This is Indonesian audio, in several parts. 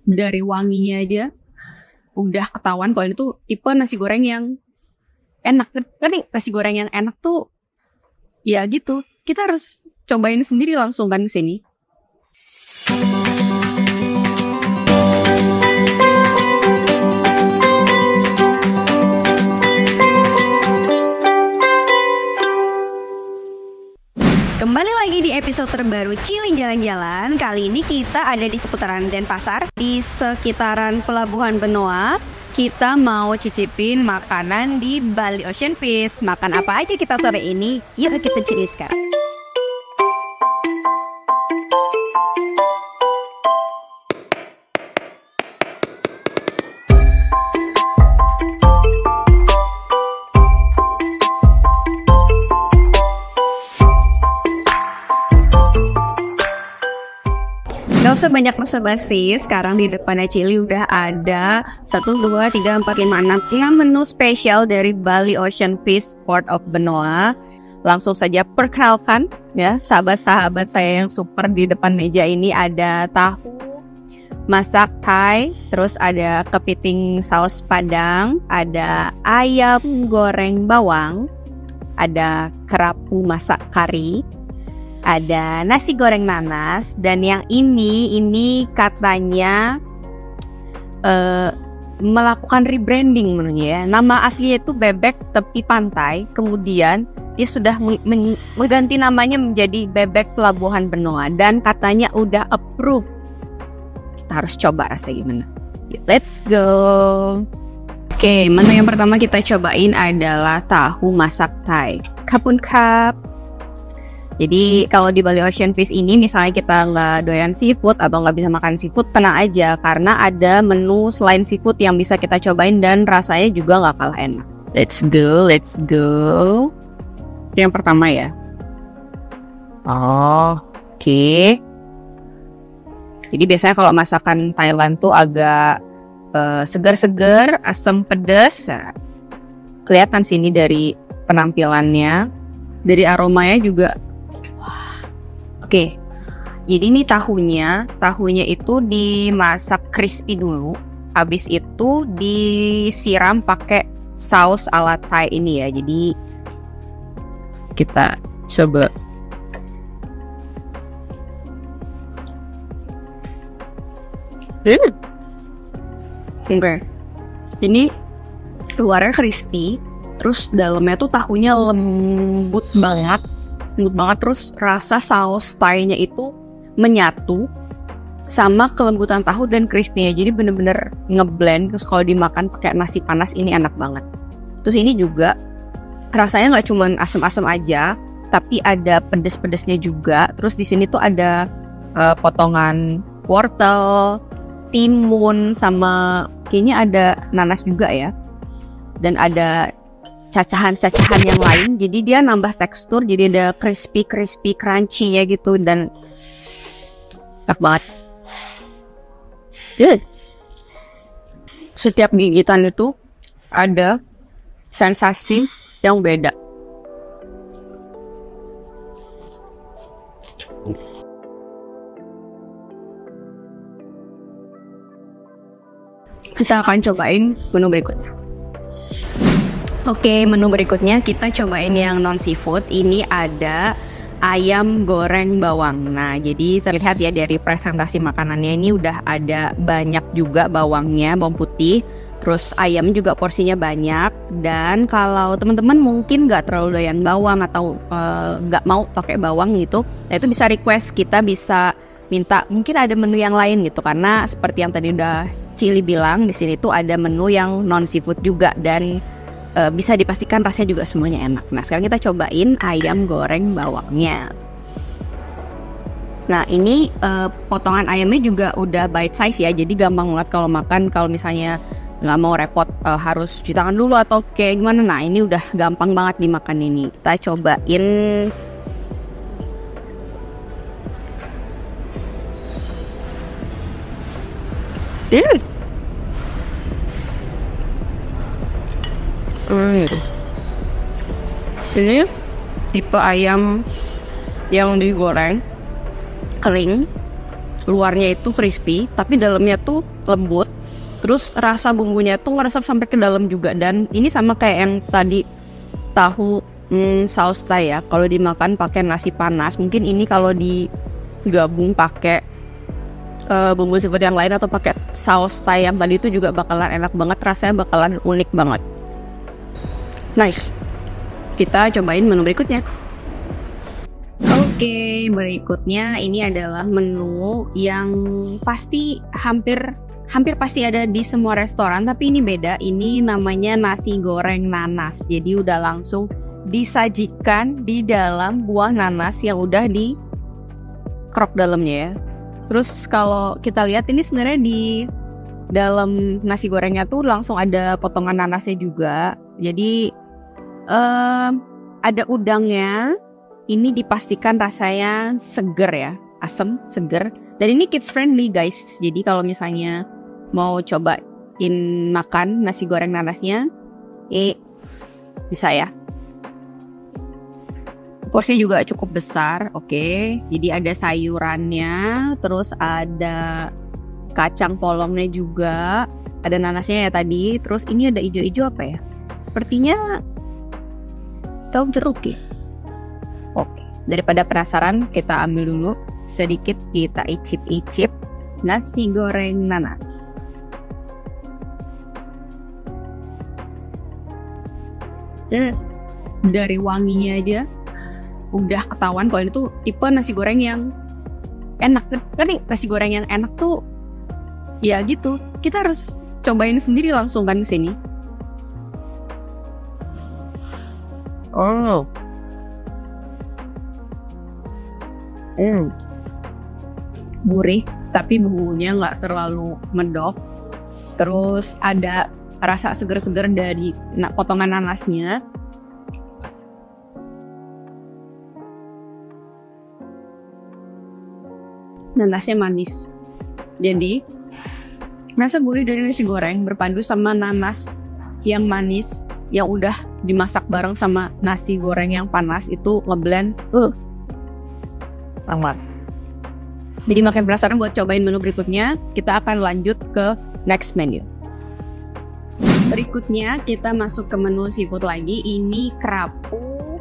Dari wanginya aja udah ketahuan kalau ini tuh tipe nasi goreng yang enak. Kan nih nasi goreng yang enak tuh ya gitu. Kita harus cobain sendiri langsung kan sini. Kembali lagi di episode terbaru Chilling Jalan-Jalan. Kali ini kita ada di seputaran Denpasar, di sekitaran Pelabuhan Benoa. Kita mau cicipin makanan di Bali Ocean Fish. Makan apa aja kita sore ini? Yuk kita cari sekarang. Gak usah banyak basa-basi, sekarang di depannya Chili udah ada 1, 2, 3, 4, 5, 6 menu spesial dari Bali Ocean Fish Port of Benoa. Langsung saja perkenalkan ya sahabat-sahabat saya yang super di depan meja ini. Ada tahu masak Thai, terus ada kepiting saus Padang, ada ayam goreng bawang, ada kerapu masak kari, ada nasi goreng nanas, dan yang ini katanya melakukan rebranding menunya ya. Nama aslinya itu bebek tepi pantai, kemudian dia sudah mengganti namanya menjadi bebek Pelabuhan Benoa dan katanya udah approve. Kita harus coba rasanya gimana. Let's go. Oke, menu yang pertama kita cobain adalah tahu masak Thai. Kapun kap. Jadi kalau di Bali Ocean Fish ini misalnya kita nggak doyan seafood atau nggak bisa makan seafood, tenang aja karena ada menu selain seafood yang bisa kita cobain dan rasanya juga nggak kalah enak. Let's go. Itu yang pertama ya. Oke. Jadi biasanya kalau masakan Thailand tuh agak segar-segar, asam pedas. Nah, kelihatan sini dari penampilannya, dari aromanya juga. Oke, jadi ini tahunya itu dimasak crispy dulu, habis itu disiram pakai saus ala Thai ini ya. Jadi kita coba. Oke, ini luarnya crispy, terus dalamnya tuh tahunya lembut banget, terus rasa saus Thai-nya itu menyatu sama kelembutan tahu dan crispy-nya, jadi bener-bener ngeblend. Terus kalau dimakan pakai nasi panas ini enak banget. Terus ini juga rasanya nggak cuma asam-asam aja, tapi ada pedes-pedesnya juga. Terus di sini tuh ada potongan wortel, timun, sama kayaknya ada nanas juga ya, dan ada cacahan-cacahan yang lain, jadi dia nambah tekstur, jadi ada crispy crunchy ya gitu, dan enak banget. Good. Setiap gigitan itu ada sensasi yang beda. Kita akan cobain menu berikutnya. Oke, menu berikutnya kita cobain yang non seafood. Ini ada ayam goreng bawang. Nah, jadi terlihat ya dari presentasi makanannya ini udah ada banyak juga bawangnya, bawang putih. Terus ayam juga porsinya banyak. Dan kalau teman-teman mungkin nggak terlalu doyan bawang atau nggak mau pakai bawang gitu, nah itu bisa request, kita bisa minta mungkin ada menu yang lain gitu. Karena seperti yang tadi udah Chili bilang, di sini tuh ada menu yang non seafood juga dan bisa dipastikan rasanya juga semuanya enak. Nah, sekarang kita cobain ayam goreng bawangnya. Nah, ini potongan ayamnya juga udah bite size ya, jadi gampang banget kalau makan. Kalau misalnya nggak mau repot harus cuci tangan dulu atau kayak gimana, nah ini udah gampang banget dimakan ini. Kita cobain. Ini tipe ayam yang digoreng kering, luarnya itu crispy, tapi dalamnya tuh lembut. Terus rasa bumbunya tuh ngeresap sampai ke dalam juga. Dan ini sama kayak yang tadi tahu saus Thai ya. Kalau dimakan pakai nasi panas, mungkin ini kalau digabung pakai bumbu seafood yang lain atau pakai saus Thai yang tadi itu juga bakalan enak banget. Rasanya bakalan unik banget. Nice. Kita cobain menu berikutnya. Oke, berikutnya ini adalah menu yang pasti hampir pasti ada di semua restoran, tapi ini beda. Ini namanya nasi goreng nanas. Jadi udah langsung disajikan di dalam buah nanas yang udah di krok dalamnya ya. Terus kalau kita lihat ini sebenarnya di dalam nasi gorengnya tuh langsung ada potongan nanasnya juga. Jadi ada udangnya. Ini dipastikan rasanya seger ya, asam, seger. Dan ini kids friendly guys. Jadi kalau misalnya mau cobain makan nasi goreng nanasnya, bisa ya. Porsinya juga cukup besar, oke. Jadi ada sayurannya, terus ada kacang polongnya juga, ada nanasnya ya tadi. Terus ini ada ijo-ijo apa ya? Sepertinya daun jeruk ya. Oke, daripada penasaran, kita ambil dulu sedikit, kita icip-icip nasi goreng nanas. Dari wanginya aja udah ketahuan kalau ini tuh tipe nasi goreng yang enak. Kan nih, nasi goreng yang enak tuh ya gitu, kita harus cobain sendiri langsung kan kesini. Oh, gurih, tapi bumbunya nggak terlalu medok. Terus ada rasa seger-seger dari potongan nanasnya. Nanasnya manis. Jadi rasa gurih dari nasi goreng berpadu sama nanas yang manis yang udah dimasak bareng sama nasi goreng yang panas itu ngeblend. Amat. Jadi makin penasaran buat cobain menu berikutnya. Kita akan lanjut ke next menu. Berikutnya kita masuk ke menu seafood lagi. Ini kerapu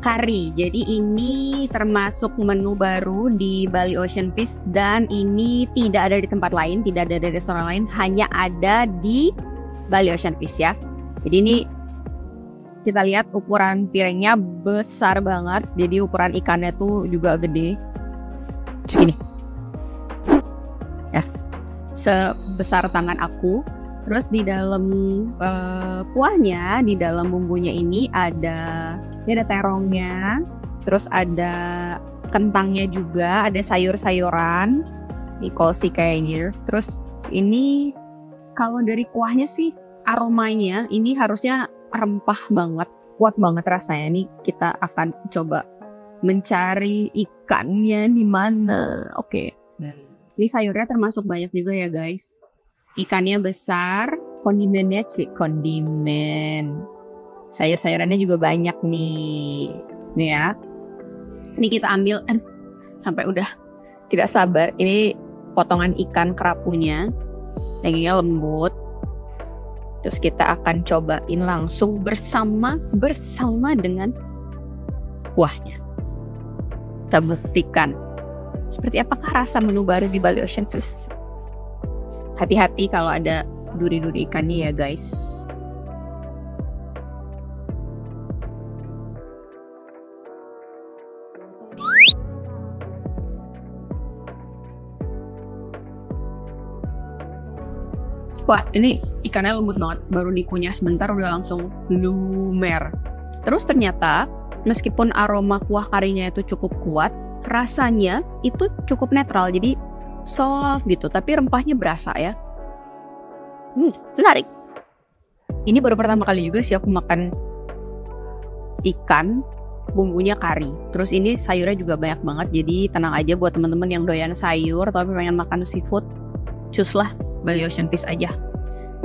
kari. Jadi ini termasuk menu baru di Bali Ocean Feast dan ini tidak ada di tempat lain, tidak ada di restoran lain, hanya ada di Bali Ocean Feast ya. Jadi ini kita lihat ukuran piringnya besar banget. Jadi ukuran ikannya tuh juga gede. Segini. Ya. Sebesar tangan aku. Terus di dalam kuahnya, di dalam bumbunya ini ada terongnya. Terus ada kentangnya juga, ada sayur-sayuran. Ini kolsi kayaknya. Terus ini kalau dari kuahnya sih aromanya ini harusnya rempah banget, kuat banget rasanya. Nih kita akan coba mencari ikannya di mana. Oke. Ini sayurnya termasuk banyak juga ya guys. Ikannya besar, kondimennya sih kondimen. Sayur-sayurannya juga banyak nih. Nih ya. Ini kita ambil sampai udah tidak sabar. Ini potongan ikan kerapunya. Dagingnya lembut. Terus kita akan cobain langsung bersama dengan kuahnya. Kita buktikan seperti apakah rasa menu baru di Bali Ocean Feast. Hati-hati kalau ada duri-duri ikannya ya guys. Wah, ini ikannya lembut banget. Baru dikunyah sebentar udah langsung lumer. Terus ternyata meskipun aroma kuah karinya itu cukup kuat, rasanya itu cukup netral. Jadi soft gitu, tapi rempahnya berasa ya. Menarik. Ini baru pertama kali juga sih aku makan ikan bumbunya kari. Terus ini sayurnya juga banyak banget. Jadi tenang aja buat teman-teman yang doyan sayur tapi pengen makan seafood, cus lah Bali Ocean Feast aja.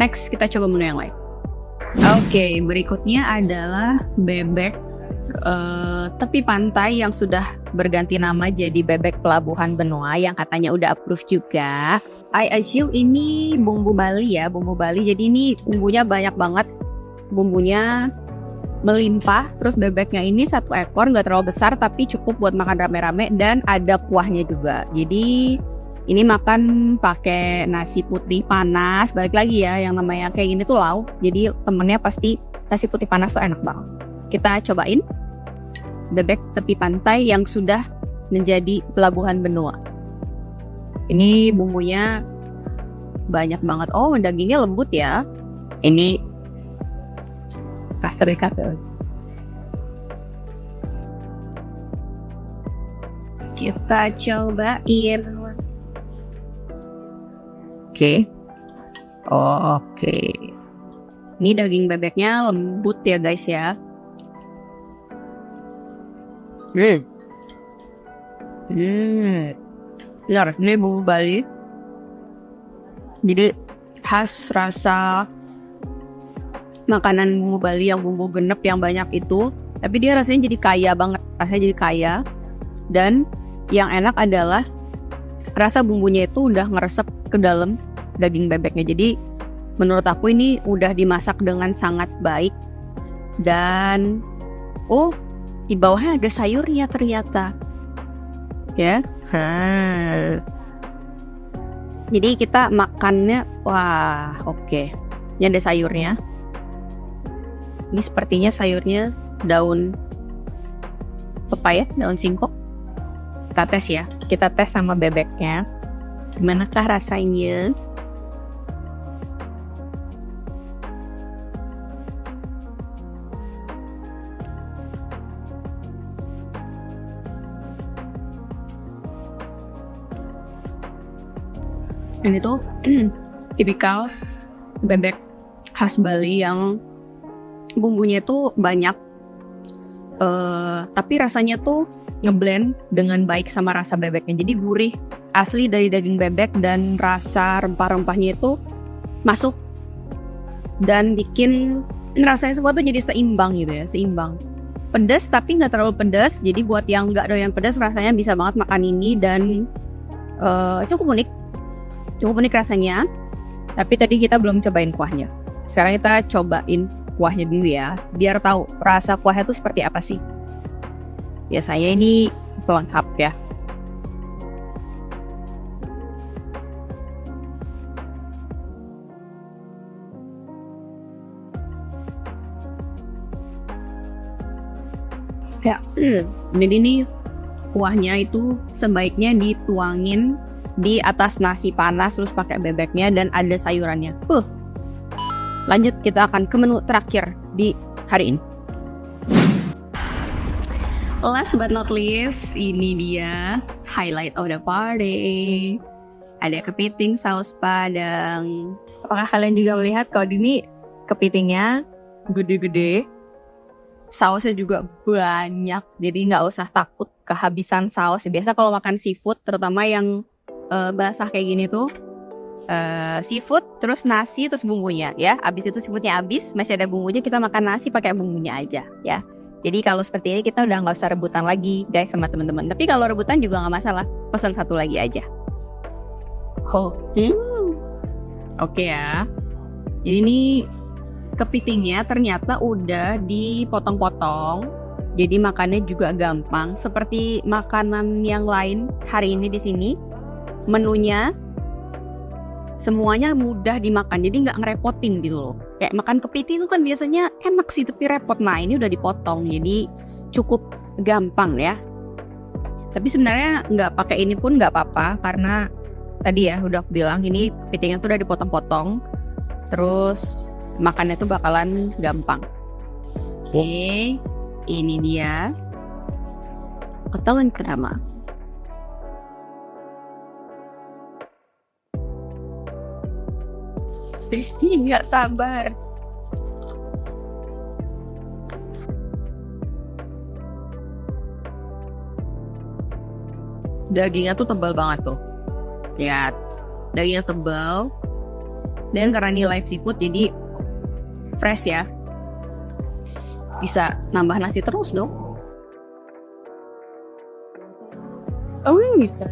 Next kita coba menu yang lain. Oke, berikutnya adalah bebek tepi pantai yang sudah berganti nama jadi Bebek Pelabuhan Benoa yang katanya udah approve juga. I assume ini bumbu Bali ya, bumbu Bali. Jadi ini bumbunya banyak banget, bumbunya melimpah. Terus bebeknya ini 1 ekor, nggak terlalu besar tapi cukup buat makan rame-rame dan ada kuahnya juga. Jadi ini makan pakai nasi putih panas. Balik lagi ya, yang namanya kayak gini tuh lauk. Jadi temennya pasti nasi putih panas tuh enak banget. Kita cobain bebek tepi pantai yang sudah menjadi Pelabuhan Benoa. Ini bumbunya banyak banget. Oh, dagingnya lembut ya. Ini kasar. Kita cobain. Oke. Oke. Ini daging bebeknya lembut ya guys ya. Benar, ini bumbu Bali. Jadi khas rasa makanan bumbu Bali yang bumbu genep yang banyak itu. Tapi dia rasanya jadi kaya banget. Rasanya jadi kaya. Dan yang enak adalah rasa bumbunya itu udah ngeresep ke dalam daging bebeknya. Jadi menurut aku ini udah dimasak dengan sangat baik. Dan di bawahnya ada sayurnya ternyata. Ya. Jadi kita makannya, wah oke. Ini ada sayurnya. Ini sepertinya sayurnya daun pepaya, daun singkong. Kita tes ya. Kita tes sama bebeknya. Gimanakah rasanya? Ini tuh tipikal bebek khas Bali yang bumbunya tuh banyak, tapi rasanya tuh ngeblend dengan baik sama rasa bebeknya. Jadi gurih asli dari daging bebek dan rasa rempah-rempahnya itu masuk dan bikin rasanya semua tuh jadi seimbang gitu ya, seimbang. Pedas tapi nggak terlalu pedas. Jadi buat yang nggak doyan pedas rasanya bisa banget makan ini dan cukup unik. Cukup unik rasanya, tapi tadi kita belum cobain kuahnya. Sekarang kita cobain kuahnya dulu ya, biar tahu rasa kuahnya itu seperti apa sih. Biasanya ini pelengkap ya. Jadi ini kuahnya itu sebaiknya dituangin di atas nasi panas terus pakai bebeknya dan ada sayurannya. Lanjut kita akan ke menu terakhir di hari ini. Last but not least, ini dia highlight of the party. Ada kepiting saus Padang. Apakah kalian juga melihat kalau ini kepitingnya gede-gede, sausnya juga banyak, jadi nggak usah takut kehabisan saus. Biasa kalau makan seafood, terutama yang basah kayak gini tuh, seafood terus nasi terus bumbunya ya. Abis itu seafoodnya habis, masih ada bumbunya, kita makan nasi pakai bumbunya aja ya. Jadi kalau seperti ini kita udah nggak usah rebutan lagi guys sama teman-teman. Tapi kalau rebutan juga nggak masalah, pesan satu lagi aja. Oke ya. Jadi ini kepitingnya ternyata udah dipotong-potong, jadi makannya juga gampang. Seperti makanan yang lain hari ini di sini, menunya semuanya mudah dimakan, jadi nggak ngerepotin gitu loh. Kayak makan kepiting itu kan biasanya enak sih tapi repot. Nah ini udah dipotong, jadi cukup gampang ya. Tapi sebenarnya nggak pakai ini pun nggak apa-apa, karena tadi ya udah aku bilang ini kepitingnya tuh udah dipotong-potong, terus makannya tuh bakalan gampang. Oke, ini dia potongan pertama. Nggak sabar. Dagingnya tuh tebal banget tuh. Lihat, dagingnya tebal. Dan karena ini live seafood jadi fresh ya. bisa nambah nasi terus dong. Oh bisa.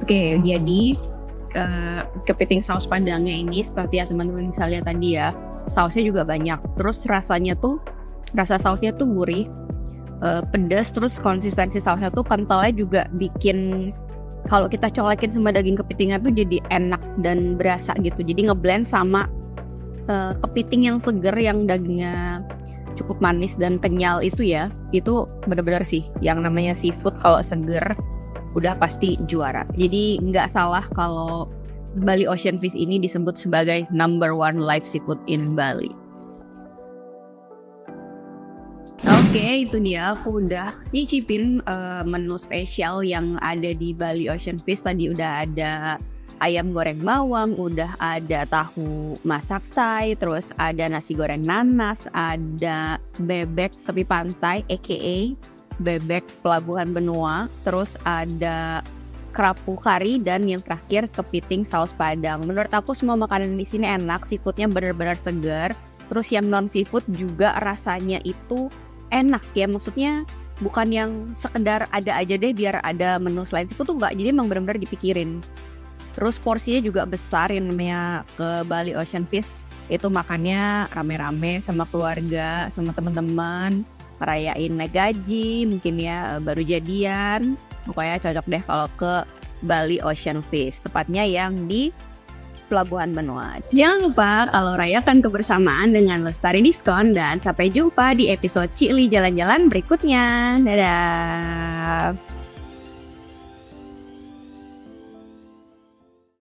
Oke, jadi kepiting saus padangnya ini seperti yang teman-teman bisa lihat tadi ya, sausnya juga banyak. Terus rasa sausnya tuh gurih, pedas, terus konsistensi sausnya tuh kentalnya juga bikin kalau kita colekin sama daging kepitingnya tuh jadi enak dan berasa gitu. Jadi ngeblend sama kepiting yang seger yang dagingnya cukup manis dan kenyal itu ya. Itu benar-benar sih yang namanya seafood kalau seger udah pasti juara. Jadi nggak salah kalau Bali Ocean Feast ini disebut sebagai number one live seafood in Bali. Oke, itu dia aku udah nyicipin menu spesial yang ada di Bali Ocean Feast. Tadi udah ada ayam goreng bawang, udah ada tahu masak Thai, terus ada nasi goreng nanas, ada bebek tepi pantai aka bebek pelabuhan benua, terus ada kerapu kari, dan yang terakhir kepiting saus padang. Menurut aku semua makanan di sini enak, seafoodnya benar-benar segar. Terus yang non seafood juga rasanya itu enak ya, maksudnya bukan yang sekedar ada aja deh biar ada menu selain seafood tuh enggak, jadi emang benar-benar dipikirin. Terus porsinya juga besar, yang namanya ke Bali Ocean Feast itu makannya rame-rame sama keluarga, sama teman-teman, merayain naik gaji, mungkin ya baru jadian. Pokoknya cocok deh kalau ke Bali Ocean Feast, tepatnya yang di Pelabuhan Benua. Jangan lupa kalau rayakan kebersamaan dengan Lestari Diskon, dan sampai jumpa di episode Cikli Jalan-Jalan berikutnya. Dadah!